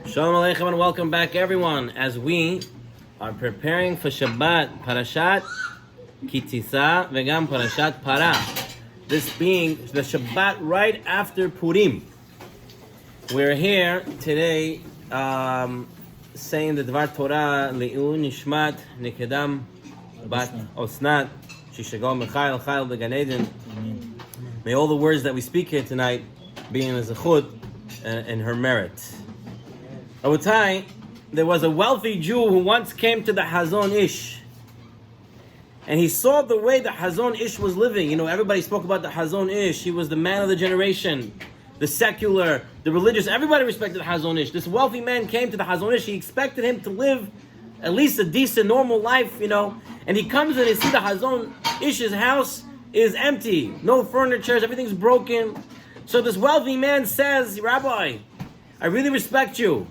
Shalom Aleichem and welcome back everyone as we are preparing for Shabbat Parashat Tisa vegam Parashat Para. This being the Shabbat right after Purim. We're here today saying the Dvar Torah Le'un Nishmat Nikedam Bat Osnat Shishagol Mechail Chayil B'Gan Eden. May all the words that we speak here tonight be in a zechut and her merit. Rabotai, there was a wealthy Jew who once came to the Hazon Ish, and he saw the way the Hazon Ish was living. You know, everybody spoke about the Hazon Ish. He was the man of the generation, the secular, the religious. Everybody respected the Hazon Ish. This wealthy man came to the Hazon Ish. He expected him to live at least a decent, normal life, you know. And he comes and he sees the Hazon Ish's house is empty, no furniture, everything's broken. So this wealthy man says, Rabbi, I really respect you.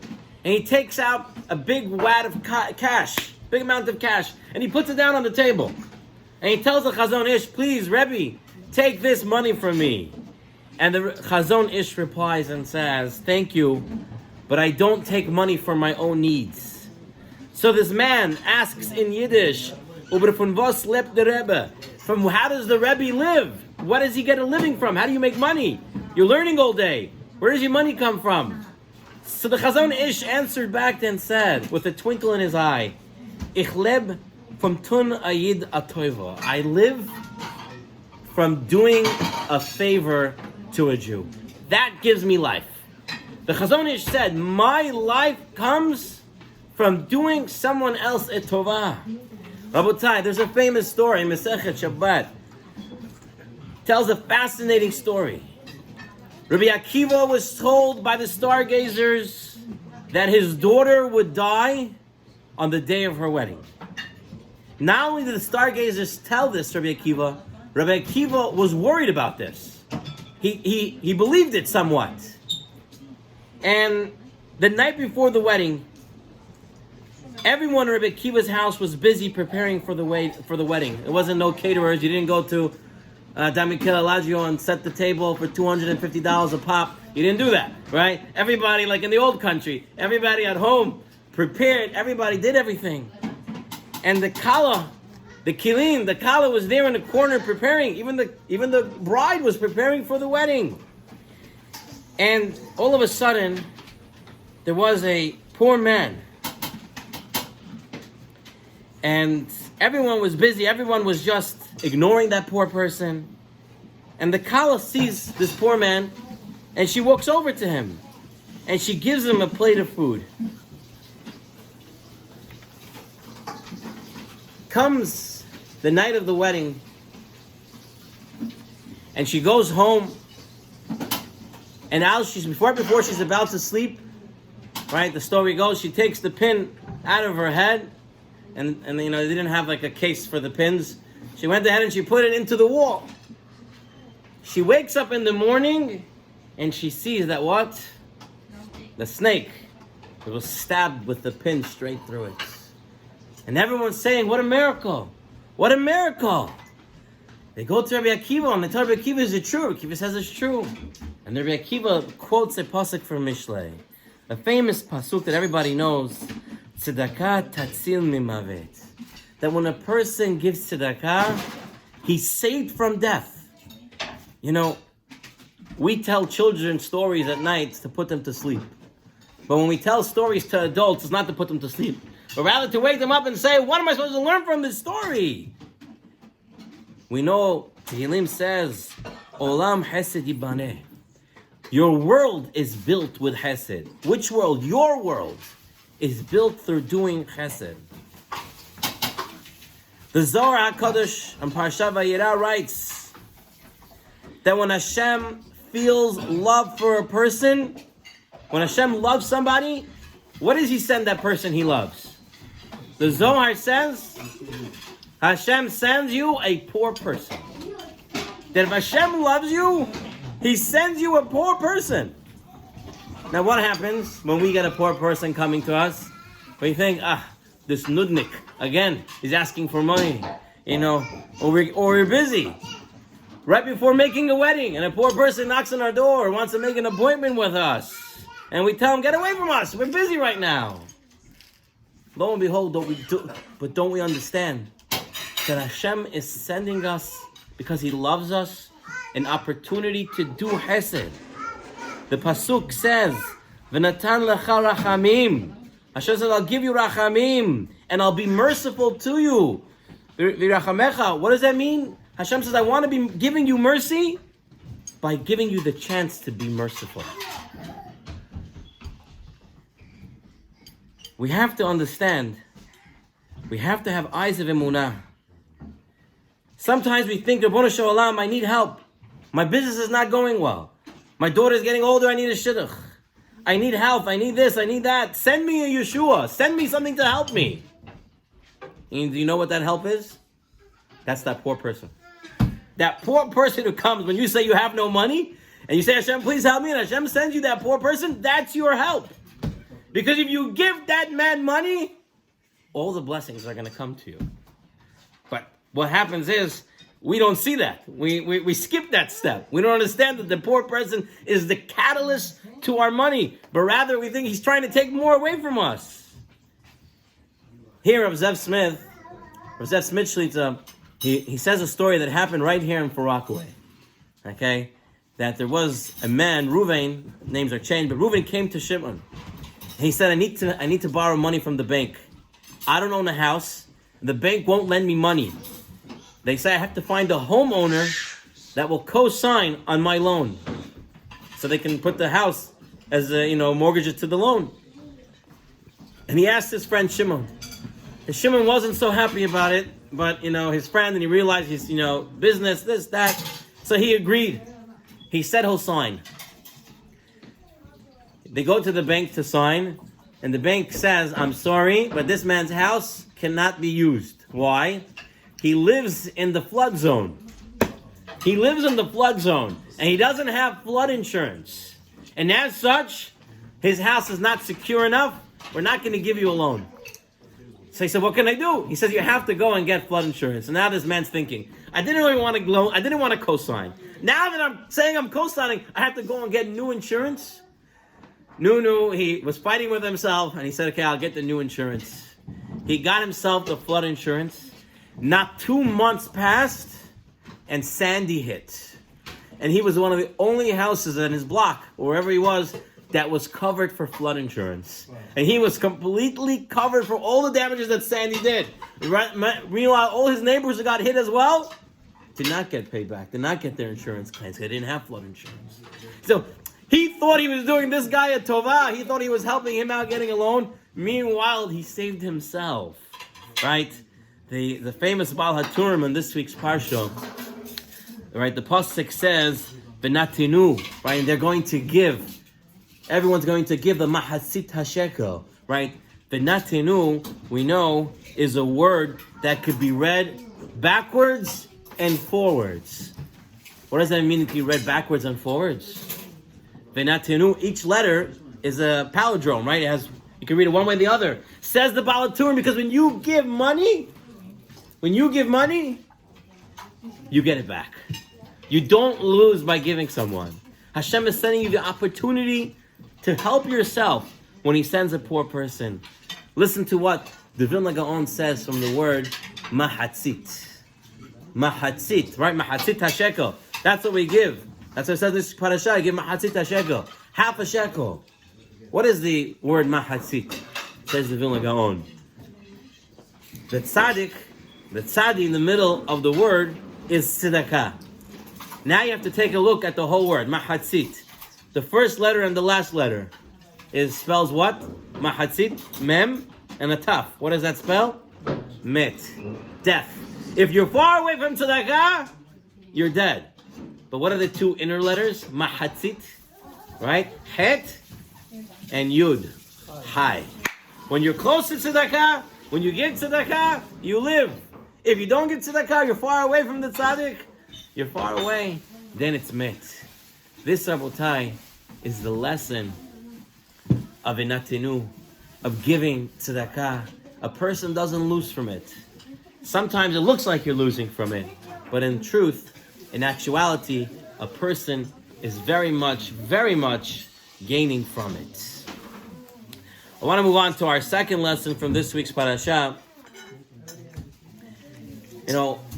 And he takes out a big wad of cash, big amount of cash, and he puts it down on the table. And he tells the Chazon Ish, please, Rebbe, take this money from me. And the Chazon Ish replies and says, thank you, but I don't take money for my own needs. So this man asks in Yiddish, from how does the Rebbe live? What does he get a living from? How do you make money? You're learning all day. Where does your money come from? So the Chazon Ish answered back and said, with a twinkle in his eye, Ich leb from tun ayid atoiva. I live from doing a favor to a Jew. That gives me life. The Chazon Ish said, my life comes from doing someone else a tova. Rabotai, there's a famous story in Masechet Shabbat. Tells a fascinating story. Rabbi Akiva was told by the stargazers that his daughter would die on the day of her wedding. Not only did the stargazers tell this Rabbi Akiva was worried about this. He believed it somewhat. And the night before the wedding, everyone in Rabbi Akiva's house was busy preparing for the wedding. It wasn't no caterers. You didn't go to Damikel Elagio and set the table for $250 a pop. You didn't do that, right? Everybody, like in the old country, everybody at home prepared. Everybody did everything. And the Kala was there in the corner preparing. Even the bride was preparing for the wedding. And all of a sudden, there was a poor man. And everyone was busy. Everyone was just ignoring that poor person. And the Kala sees this poor man, and she walks over to him, and she gives him a plate of food. Comes the night of the wedding, and she goes home, and now before she's about to sleep, right? The story goes, she takes the pin out of her head. And you know, they didn't have like a case for the pins. She went ahead and she put it into the wall. She wakes up in the morning and she sees that what? The snake. It was stabbed with the pin straight through it. And everyone's saying, what a miracle. What a miracle. They go to Rabbi Akiva and they tell Rabbi Akiva, is it true? Rabbi Akiva says it's true. And Rabbi Akiva quotes a pasuk from Mishlei. A famous pasuk that everybody knows. Tzedakah tatzil mimavet. That when a person gives tzedakah, he's saved from death. You know, we tell children stories at night to put them to sleep. But when we tell stories to adults, it's not to put them to sleep, but rather to wake them up and say, what am I supposed to learn from this story? We know, Tehillim says, Olam Hesed Yibaneh. Your world is built with Hesed. Which world? Your world is built through doing chesed. The Zohar HaKadosh on Parshat Vayera writes that when Hashem feels love for a person, when Hashem loves somebody, what does He send that person He loves? The Zohar says, Hashem sends you a poor person. That if Hashem loves you, He sends you a poor person. Now what happens when we get a poor person coming to us? We think, this nudnik, again, is asking for money, you know, or we're busy. Right before making a wedding, and a poor person knocks on our door, wants to make an appointment with us. And we tell him, get away from us. We're busy right now. Lo and behold, don't we understand that Hashem is sending us, because He loves us, an opportunity to do Hesed. The Pasuk says, V'natan lecha rachamim. Hashem says, I'll give you rachamim, and I'll be merciful to you. V'rachamecha. What does that mean? Hashem says, I want to be giving you mercy by giving you the chance to be merciful. We have to understand, we have to have eyes of emunah. Sometimes we think, Rabbanu Shalom, I need help. My business is not going well. My daughter is getting older, I need a shidduch. I need help, I need this, I need that. Send me a Yeshua. Send me something to help me. And do you know what that help is? That's that poor person. That poor person who comes when you say you have no money, and you say, Hashem, please help me, and Hashem sends you that poor person, that's your help. Because if you give that man money, all the blessings are going to come to you. But what happens is, we don't see that. We skip that step. We don't understand that the poor person is the catalyst to our money. But rather, we think he's trying to take more away from us. Here, Rav Zev Smith Shlita, he says a story that happened right here in Far Rockaway. Okay? That there was a man, Reuben, names are changed, but Reuben came to Shimon. He said, I need to borrow money from the bank. I don't own a house. The bank won't lend me money. They say I have to find a homeowner that will co-sign on my loan, so they can put the house as mortgage it to the loan. And he asked his friend Shimon. And Shimon wasn't so happy about it, but his friend, and he realized he's business, this, that. So he agreed. He said he'll sign. They go to the bank to sign, and the bank says, I'm sorry, but this man's house cannot be used. Why? He lives in the flood zone. He lives in the flood zone, and he doesn't have flood insurance. And as such, his house is not secure enough. We're not going to give you a loan. So he said, what can I do? He says, you have to go and get flood insurance. And now this man's thinking, I didn't really want to loan. I didn't want to co-sign. Now that I'm saying I'm co-signing, I have to go and get new insurance. He was fighting with himself, and he said, okay, I'll get the new insurance. He got himself the flood insurance. Not 2 months passed, and Sandy hit. And he was one of the only houses in his block, or wherever he was, that was covered for flood insurance. And he was completely covered for all the damages that Sandy did. Meanwhile, all his neighbors who got hit as well did not get paid back, did not get their insurance claims. They didn't have flood insurance. So he thought he was doing this guy a tova. He thought he was helping him out getting a loan. Meanwhile, he saved himself. Right? The famous Valha Tourum in this week's Parshat, right? The pasuk says, "V'natinu," right? And they're going to give. Everyone's going to give the mahatzit hashekel, right? V'natinu, we know, is a word that could be read backwards and forwards. What does that mean to be read backwards and forwards? V'natinu, each letter is a palindrome, right? You can read it one way or the other. Says the Valha Tourum, because when you give money, you get it back. You don't lose by giving someone. Hashem is sending you the opportunity to help yourself when He sends a poor person. Listen to what the Vilna Gaon says from the word mahatzit. Mahatzit, right? Mahatzit hashekel. That's what we give. That's what it says in this Parshat. Give mahatzit hashekel. Half a shekel. What is the word mahatzit? Says the Vilna Gaon. The tzaddik in the middle of the word is tzedakah. Now you have to take a look at the whole word, mahatzit. The first letter and the last letter spells what? Mahatzit, mem, and a taf. What does that spell? Met, death. If you're far away from tzedakah, you're dead. But what are the two inner letters? Mahatzit, right? Het and yud, high. When you're close to tzedakah, when you get tzedakah, you live. If you don't get tzedakah, you're far away from the tzaddik, you're far away, then it's met. This, Rabotai, is the lesson of inatinu, of giving tzedakah. A person doesn't lose from it. Sometimes it looks like you're losing from it, but in truth, in actuality, a person is very much gaining from it. I want to move on to our second lesson from this week's parasha.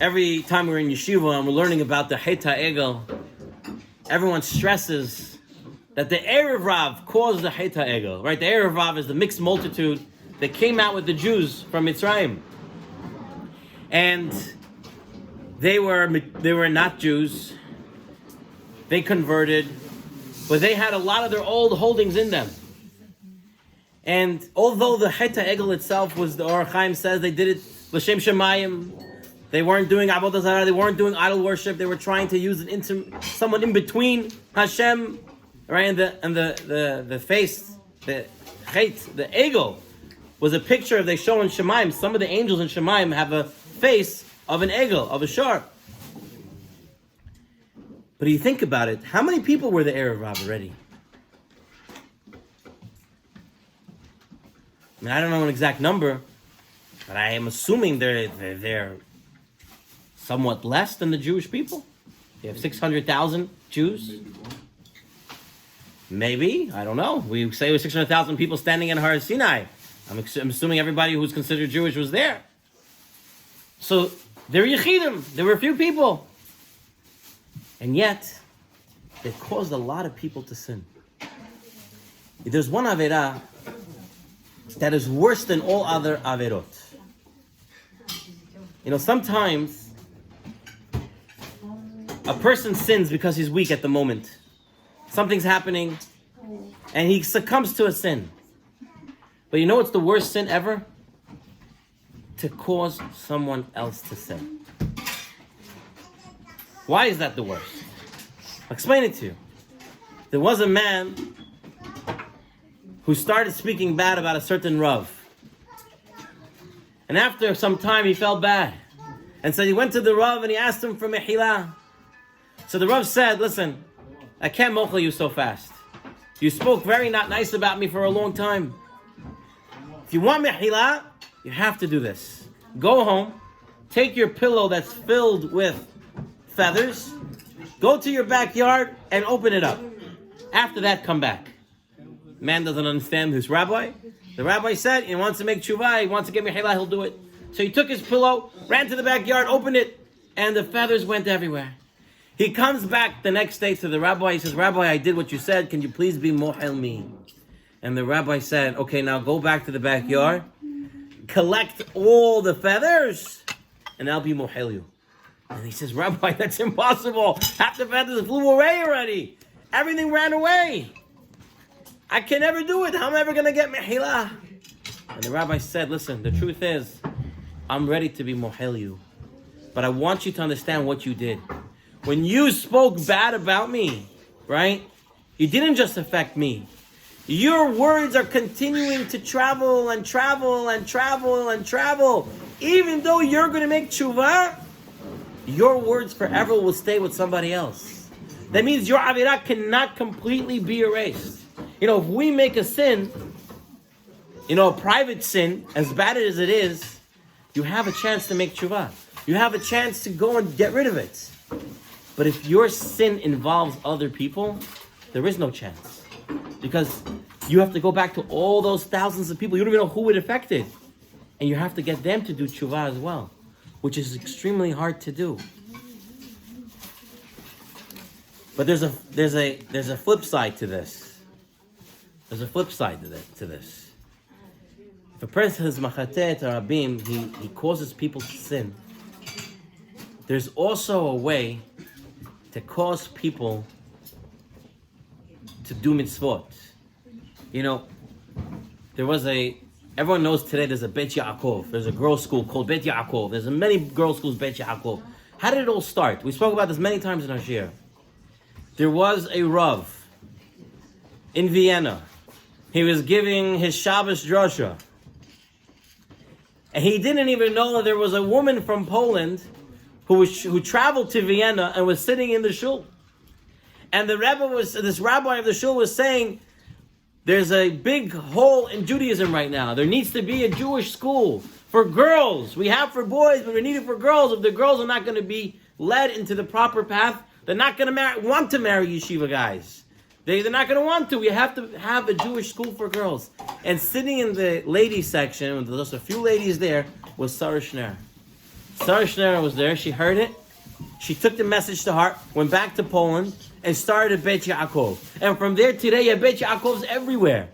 Every time we're in yeshiva and we're learning about the Chet HaEgel, everyone stresses that the Erev Rav caused the Chet HaEgel, right? The Erev Rav is the mixed multitude that came out with the Jews from Mitzrayim. And they were not Jews. They converted, but they had a lot of their old holdings in them. And although the Chet HaEgel itself was, the Or Chaim says, they did it l'shem shemayim. They weren't doing avodah zarah. They weren't doing idol worship. They were trying to use someone in between Hashem, right? And the face, the Chet, the Egel, was a picture they show in Shemaim. Some of the angels in Shemaim have a face of an Egel, of a shark. But if you think about it, how many people were the Erev Rav already? I mean, I don't know an exact number, but I am assuming they're somewhat less than the Jewish people. You have 600,000 Jews. Maybe, I don't know. We say there were 600,000 people standing in Har Sinai. I'm assuming everybody who's considered Jewish was there. So they're Yechidim. There were a few people. And yet, it caused a lot of people to sin. There's one Averah that is worse than all other Averot. Sometimes a person sins because he's weak at the moment. Something's happening, and he succumbs to a sin. But you know what's the worst sin ever? To cause someone else to sin. Why is that the worst? I'll explain it to you. There was a man who started speaking bad about a certain Rav. And after some time, he felt bad. And so he went to the Rav and he asked him for Mehila. So the Rav said, listen, I can't mochel you so fast. You spoke very not nice about me for a long time. If you want Mehila, you have to do this. Go home, take your pillow that's filled with feathers, go to your backyard and open it up. After that, come back. Man doesn't understand his rabbi. The rabbi said he wants to make tshuva, he wants to get Mehila, he'll do it. So he took his pillow, ran to the backyard, opened it, and the feathers went everywhere. He comes back the next day to the rabbi. He says, Rabbi, I did what you said. Can you please be mohel me? And the rabbi said, okay, now go back to the backyard, collect all the feathers, and I'll be mohel you. And he says, Rabbi, that's impossible. Half the feathers flew away already. Everything ran away. I can never do it. How am I ever going to get mehila? And the rabbi said, listen, the truth is, I'm ready to be mohel you. But I want you to understand what you did. When you spoke bad about me, right? It didn't just affect me. Your words are continuing to travel and travel and travel and travel. Even though you're going to make tshuva, your words forever will stay with somebody else. That means your avirah cannot completely be erased. If we make a sin, a private sin, as bad as it is, you have a chance to make tshuva. You have a chance to go and get rid of it. But if your sin involves other people, there is no chance. Because you have to go back to all those thousands of people. You don't even know who it affected. And you have to get them to do tshuva as well, which is extremely hard to do. But there's a flip side to this. There's a flip side to this. If a person has machateh rabim, he causes people to sin. There's also a way to cause people to do mitzvot. Everyone knows today there's a Bet Yaakov. There's a girls' school called Bet Yaakov. There's many girls' schools Bet Yaakov. How did it all start? We spoke about this many times in our shir. There was a Rav in Vienna. He was giving his Shabbos drasha. And he didn't even know that there was a woman from Poland who traveled to Vienna and was sitting in the shul. And this rabbi of the shul was saying, there's a big hole in Judaism right now. There needs to be a Jewish school for girls. We have for boys, but we need it for girls. If the girls are not going to be led into the proper path, they're not going to want to marry yeshiva guys. They're not going to want to. We have to have a Jewish school for girls. And sitting in the ladies section, with just a few ladies there, was Sarah Schneer. Sarah Schneer was there. She heard it. She took the message to heart, went back to Poland, and started Beit Yaakov. And from there today, you have Beit Yaakovs everywhere.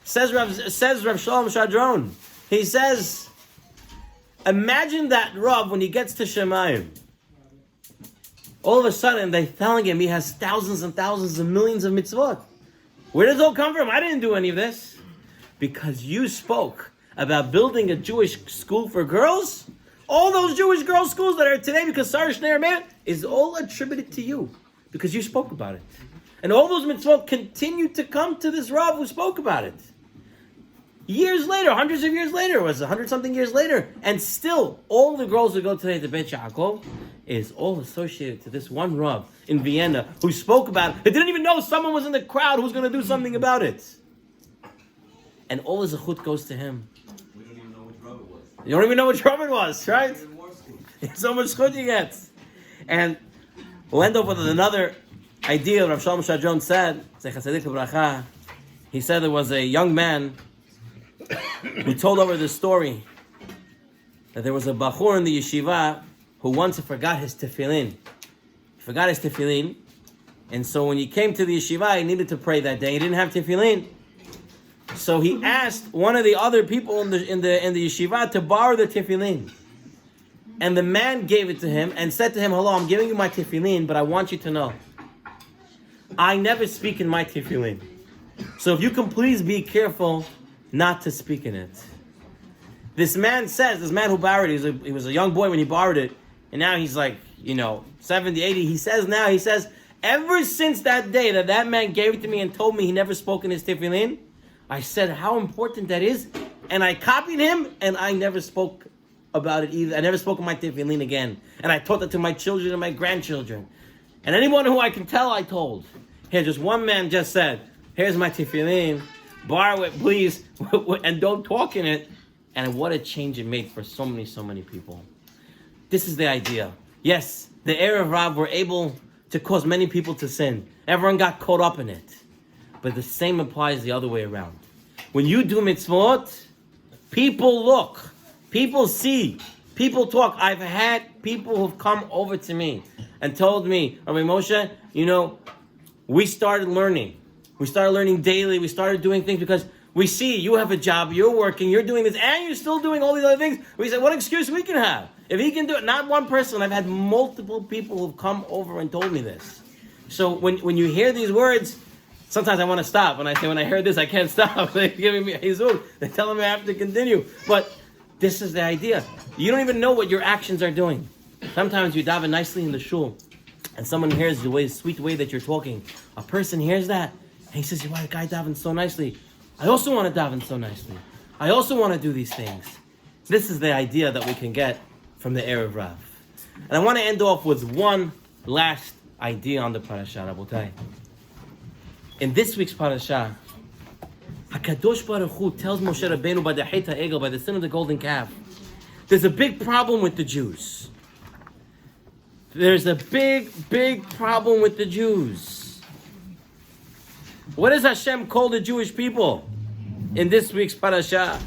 Says Rav Shalom Shadron. He says, imagine that Rav when he gets to Shemayim. All of a sudden, they're telling him he has thousands and thousands and millions of mitzvot. Where does it all come from? I didn't do any of this. Because you spoke about building a Jewish school for girls. All those Jewish girls' schools that are today, because Sarah Schneer man, is all attributed to you. Because you spoke about it. And all those mitzvot continue to come to this Rav who spoke about it. Years later, hundreds of years later, it was 100-something years later, and still, all the girls who go today to Beit Yaakov is all associated to this one Rav in Vienna who spoke about it. They didn't even know someone was in the crowd who was going to do something about it. And all the zechut goes to him. We don't even know which Reuben was. You don't even know which Reuben was, right? So much zechut you get. And we'll end up with another idea Rav Shalom Shadron said. He said there was a young man who told over the story that there was a bachur in the yeshiva who once forgot his tefillin. He forgot his tefillin, and so when he came to the yeshiva, he needed to pray that day. He didn't have tefillin, so he asked one of the other people in the yeshiva to borrow the tefillin. And the man gave it to him and said to him, "Hello, I'm giving you my tefillin, but I want you to know, I never speak in my tefillin. So if you can please be careful not to speak in it." This man who borrowed it, he was a young boy when he borrowed it, and now he's like, 70, 80. He says, ever since that day that man gave it to me and told me he never spoke in his tefillin, I said how important that is, and I copied him, and I never spoke about it either. I never spoke in my tefillin again, and I taught that to my children and my grandchildren. And anyone who I can tell, I told. Here, just one man just said, here's my tefillin, borrow it, please, and don't talk in it. And what a change it made for so many people. This is the idea. Yes, the Erev Rav were able to cause many people to sin. Everyone got caught up in it. But the same applies the other way around. When you do mitzvot, people look, people see, people talk. I've had people who've come over to me and told me, Rabbi Moshe, we started learning. We started learning daily. We started doing things because we see you have a job, you're working, you're doing this, and you're still doing all these other things. We said, what excuse we can have? If he can do it, not one person. I've had multiple people who've come over and told me this. So when you hear these words, sometimes I want to stop. When I heard this, I can't stop. They're giving me Jesus. They're telling me I have to continue. But this is the idea. You don't even know what your actions are doing. Sometimes you daven nicely in the shul, and someone hears the sweet way that you're talking. A person hears that, and he says, "Why the guy davens so nicely? I also want to daven so nicely. I also want to do these things." This is the idea that we can get from the Erev Rav. And I want to end off with one last idea on the Parashah, Rabotai. In this week's Parashah, HaKadosh Baruch Hu tells Moshe Rabbeinu by the Chet HaEgel, by the sin of the golden calf, there's a big problem with the Jews. There's a big problem with the Jews. What does Hashem call the Jewish people in this week's Parashah?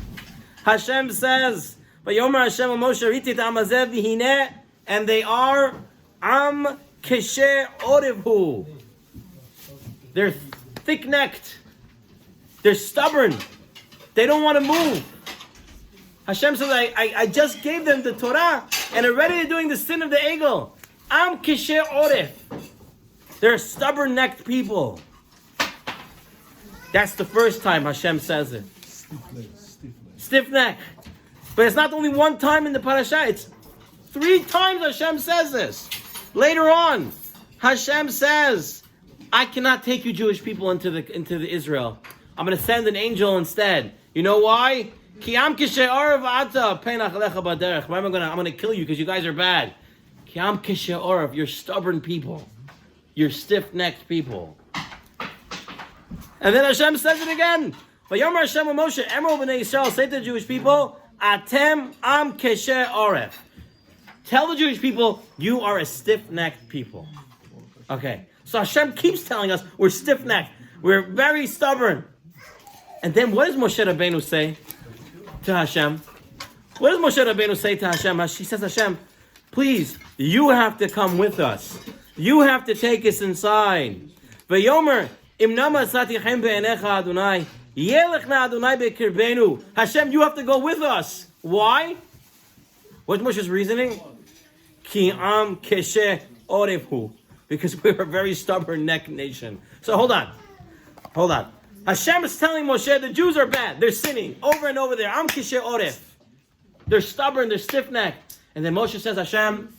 Hashem says, "Vayomer Hashem Moshe Riti Ta'amazeh v'hineh," and they are Am Kesher Orevhu. They're thick-necked. They're stubborn. They don't want to move. Hashem says, I just gave them the Torah, and already they're doing the sin of the Egel. Am Kesher Oref. They're stubborn-necked people. That's the first time Hashem says it. Stiff neck. But it's not only one time in the parasha, it's 3 times Hashem says this. Later on, Hashem says, I cannot take you Jewish people into the Israel. I'm going to send an angel instead. You know why? I'm going to kill you because you guys are bad. You're stubborn people. You're stiff-necked people. And then Hashem says it again. Vayomer Hashem Moshe, Emerald b'nei Yisrael, say to the Jewish people, Atem am kesher oref. Tell the Jewish people, you are a stiff-necked people. Okay. So Hashem keeps telling us we're stiff-necked. We're very stubborn. And then what does Moshe Rabbeinu say to Hashem? What does Moshe Rabbeinu say to Hashem? She says, Hashem, please, you have to come with us. You have to take us inside. V'yomer, im nama satichem be'enecha Adonai, yelechna Adonai be'kirbenu. Hashem, you have to go with us. Why? What's Moshe's reasoning? Ki am keshe orevhu. Because we're a very stubborn neck nation. So hold on. Hashem is telling Moshe, the Jews are bad. They're sinning over and over there. Am kishe oref. They're stubborn. They're stiff-necked. And then Moshe says, Hashem,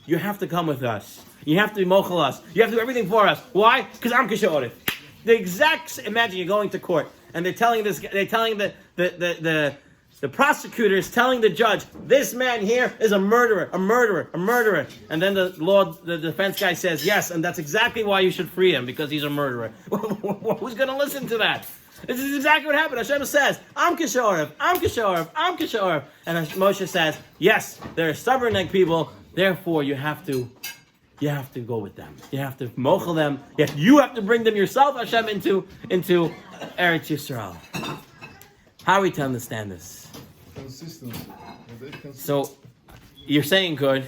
you have to come with us. You have to mochel us. You have to do everything for us. Why? Because am kishe oref. Imagine you're going to court and they're telling the prosecutor is telling the judge, this man here is a murderer. And then the defense guy says, yes, and that's exactly why you should free him, because he's a murderer. Who's going to listen to that? This is exactly what happened. Hashem says, Am kishe oref. And Moshe says, yes, they're stubborn-neck people, therefore you have to go with them. You have to mochel them. You have to bring them yourself, Hashem, into Eretz Yisrael. How are we to understand this? Consistency. So, you're saying good,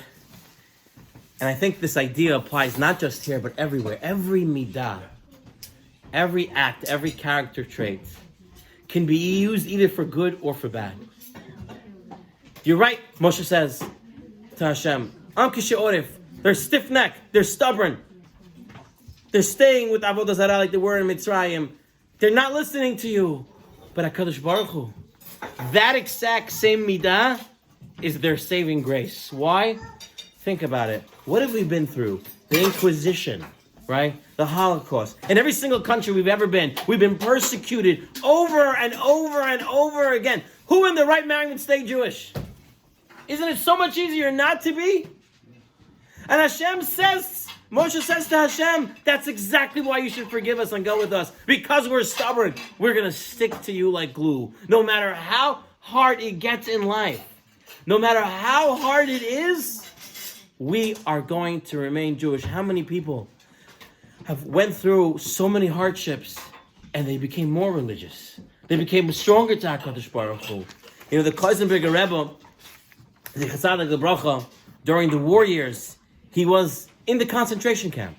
and I think this idea applies not just here, but everywhere. Every midah, every act, every character trait can be used either for good or for bad. You're right, Moshe says to Hashem, Am kishe oref. They're stiff-necked, they're stubborn. They're staying with Avodah Zarah like they were in Mitzrayim. They're not listening to you. But HaKadosh Baruch Hu, that exact same midah is their saving grace. Why? Think about it. What have we been through? The Inquisition, right? The Holocaust. In every single country we've ever been, we've been persecuted over and over again. Who in their right mind would stay Jewish? Isn't it so much easier not to be? And Moshe says to Hashem, that's exactly why you should forgive us and go with us. Because we're stubborn, we're going to stick to you like glue. No matter how hard it gets in life, no matter how hard it is, we are going to remain Jewish. How many people have went through so many hardships and they became more religious? They became stronger to HaKadosh Baruch Hu. You know, the Koisenberger Rebbe, the Chassadik the Bracha, during the war years, he was in the concentration camp.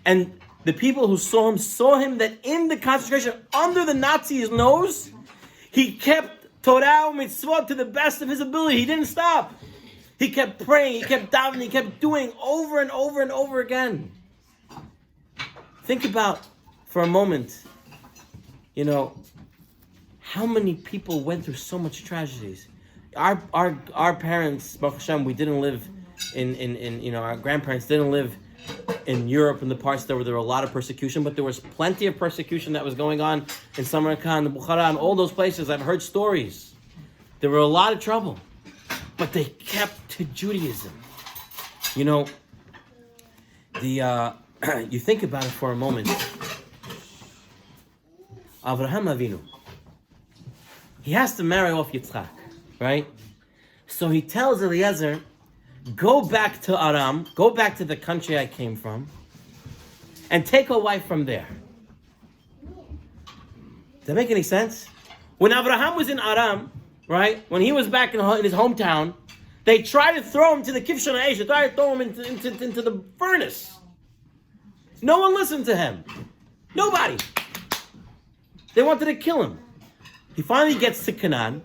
And the people who saw him that in the concentration, under the Nazi's nose, he kept Torah and mitzvot to the best of his ability. He didn't stop. He kept praying, he kept davening, he kept doing over and over again. Think about, for a moment, you know, how many people went through so much tragedies. Our parents, Baruch Hashem, we didn't live in our grandparents didn't live in Europe, in the parts there where there were a lot of persecution, but there was plenty of persecution that was going on in Samarkand, Bukhara, and all those places. I've heard stories. There were a lot of trouble, but they kept to Judaism. You know, you think about it for a moment. Avraham Avinu, he has to marry off Yitzchak, right? So he tells Eliezer, go back to Aram, go back to the country I came from, and take a wife from there. Does that make any sense? When Abraham was in Aram, right, when he was back in his hometown, they tried to throw him to the Kivshon HaEsh, they tried to throw him into the furnace. No one listened to him. Nobody. They wanted to kill him. He finally gets to Canaan,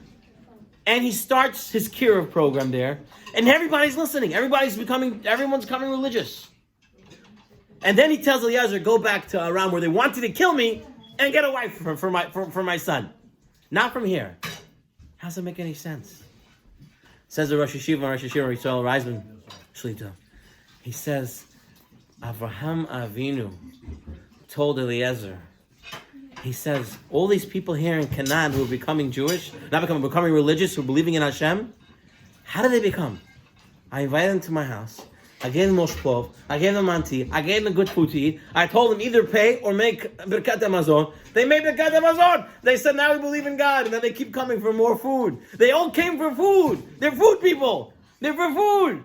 and he starts his Kiruv program there, and everybody's listening. Everyone's becoming religious. And then he tells Eliezer, go back to Aram where they wanted to kill me and get a wife for my son. Not from here. How does that make any sense? Says the Rosh Yeshiva Yisrael Reisman Shlita. He says, Avraham Avinu told Eliezer, he says, all these people here in Canaan who are becoming Jewish, becoming religious, who are believing in Hashem, how did they become? I invited them to my house. I gave them moshplov. I gave them manti. I gave them good food to eat. I told them either pay or make birkat hamazon. They made birkat hamazon. They said, now we believe in God. And then they keep coming for more food. They all came for food. They're food people. They're for food.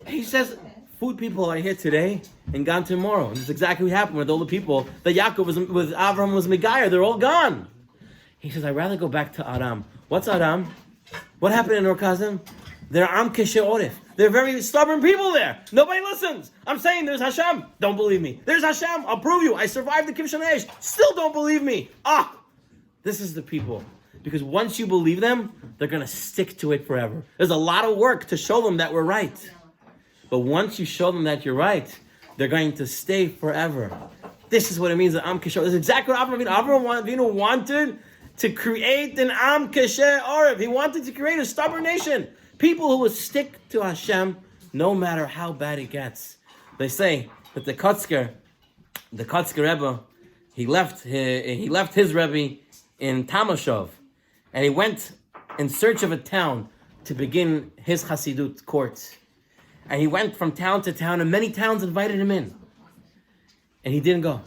He says, food people are here today and gone tomorrow. And this is exactly what happened with all the people that Yaakov was with Avraham was Megayer. They're all gone. He says, I'd rather go back to Aram. What's Aram? What happened in Orkazim? They're Am Keshe Orif. They're very stubborn people there. Nobody listens. I'm saying there's Hashem. Don't believe me. There's Hashem. I'll prove you. I survived the Kivshan Eish. Still don't believe me. This is the people. Because once you believe them, they're going to stick to it forever. There's a lot of work to show them that we're right. But once you show them that you're right, they're going to stay forever. This is what it means that Am Keshe Orif. This is exactly what Avraham Avinu wanted to create an Am Keshe Orif. He wanted to create a stubborn nation. People who will stick to Hashem no matter how bad it gets. They say that the Kotzker Rebbe, he left his Rebbe in Tamashov, and he went in search of a town to begin his Hasidut court. And he went from town to town, and many towns invited him in. And he didn't go.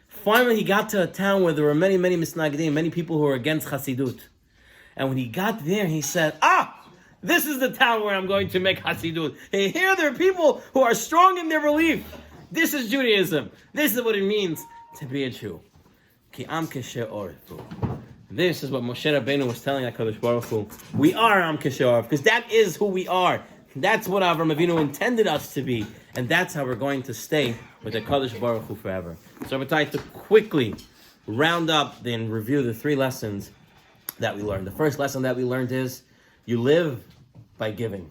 Finally, he got to a town where there were many misnagdim, many people who were against Hasidut. And when he got there, he said, this is the town where I'm going to make Hasidut. Hey, here there are people who are strong in their belief. This is Judaism. This is what it means to be a Jew. Ki Am Keshe Orif. This is what Moshe Rabbeinu was telling HaKadosh Baruch Hu. We are Am Keshe Orif, because that is who we are. That's what Avraham Avinu intended us to be. And that's how we're going to stay with HaKadosh Baruch Hu forever. So I would like to quickly round up and review the 3 lessons that we learned. The first lesson that we learned is you live by giving.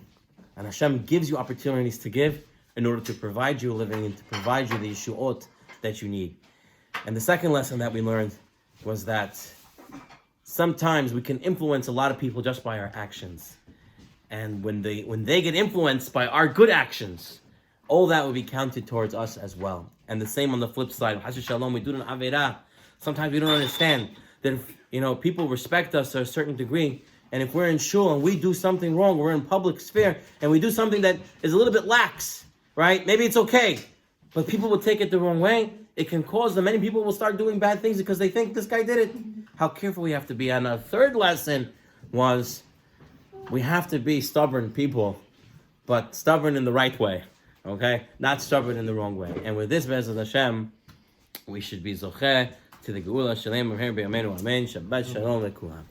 And Hashem gives you opportunities to give in order to provide you a living and to provide you the yeshuot that you need. And the second lesson that we learned was that sometimes we can influence a lot of people just by our actions. And when they get influenced by our good actions, all that will be counted towards us as well. And the same on the flip side. Hasu Shalom, we do an Aveirah. Sometimes we don't understand that people respect us to a certain degree. And if we're in shul and we do something wrong, we're in public sphere, and we do something that is a little bit lax, right? Maybe it's okay, but people will take it the wrong way. It can cause them. Many people will start doing bad things because they think this guy did it. How careful we have to be. And our third lesson was we have to be stubborn people, but stubborn in the right way, okay? Not stubborn in the wrong way. And with this, Be'ezrat Hashem, we should be zocheh to the Geula Shalem of Her B'Yameinu Amen. Shabbat Shalom Lekulam.